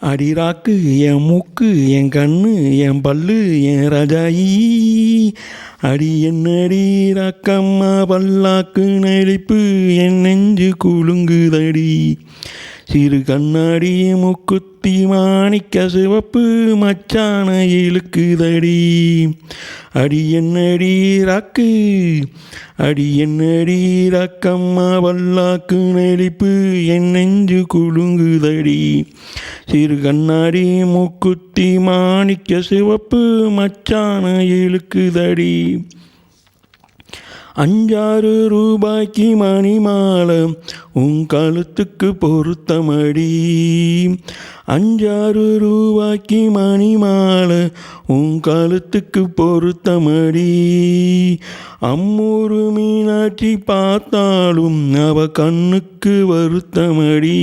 அடிராக்கு என் மூக்கு என் கண்ணு என் பல்லு என் ரஜாயி அடி என்னடி ராக்கம்மா பல்லாக்கு நெளிப்பு என் நெஞ்சு குலுங்குதடி சிறு கண்ணாடி மூக்குத்தி மாணிக்க சிவப்பு மச்சான இழுக்குதடி அடி என்னடி ராக்கு அடி என்னடி ராக்கம்மா பல்லாக்கு நெளிப்பு என் நெஞ்சு குலுங்குதடி சிறு கண்ணாடி மூக்குத்தி மாணிக்க சிவப்பு மச்சான இழுக்குதடி 5-6 ரூபாய்க்கு மணி மாலை உன் கழுத்துக்கு பொருத்தமடி 5-6 ரூபாய்க்கு மணி மாலை உன் கழுத்துக்கு பொருத்தமடி அம்மூரு மீனாட்சி பார்த்தாலும் அவ கண்ணுக்கு வருத்தமடி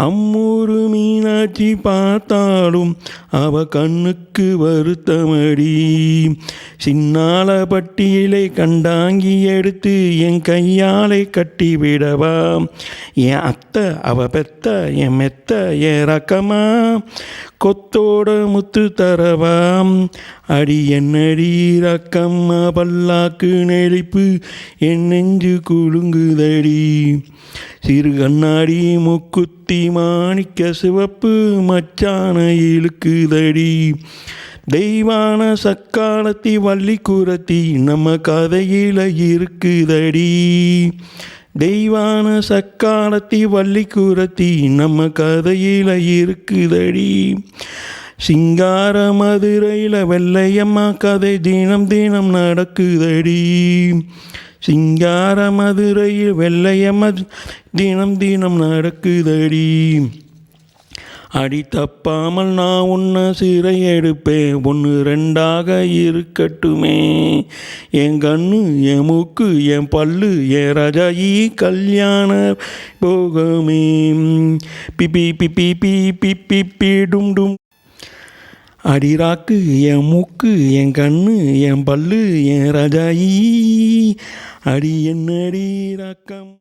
அம்மூரு மீனாட்சி பார்த்தாலும் அவ கண்ணுக்கு வருத்தமடி சின்னால பட்டியலை கண்டாங்கி எடுத்து என் கையாலை கட்டிவிடவா என் அத்தை அவ பெத்த என் மெத்த என் ரக்கமா கொத்தோட முத்து தரவாம் அடி என்னடி ரக்கம்மா பல்லாக்கு நெளிப்பு என் நெஞ்சு குலுங்குதடி சிறு கண்ணாடி மூக்குத்தி மாணிக்க சிவப்பு மச்சான இழுக்குதடி தெய்வான சக்காலத்தி வள்ளி குரத்தி நம்ம கதையில இருக்குதடி தெய்வான சக்காலத்தி வள்ளி குரத்தி நம்ம கதையில இருக்குதடி சிங்கார மதுரையில் வெள்ளையம்மா கதை தினம் தினம் நடக்குதடி சிங்கார மதுரையில் வெள்ளையம்மா தினம் தினம் நடக்குதடி அடி தப்பாமல் நான் உன்னை சிறை எடுப்பேன் 1-2 இருக்கட்டுமே என் கண்ணு என் மூக்கு என் பல்லு என் ரஜாயி கல்யாண போகமே பிபி பிபி பி பி பி டும் டும் அடிராக்கு என் மூக்கு என் கண்ணு என் பல்லு என் ரஜாயி அடி என்னடி ராக்கம்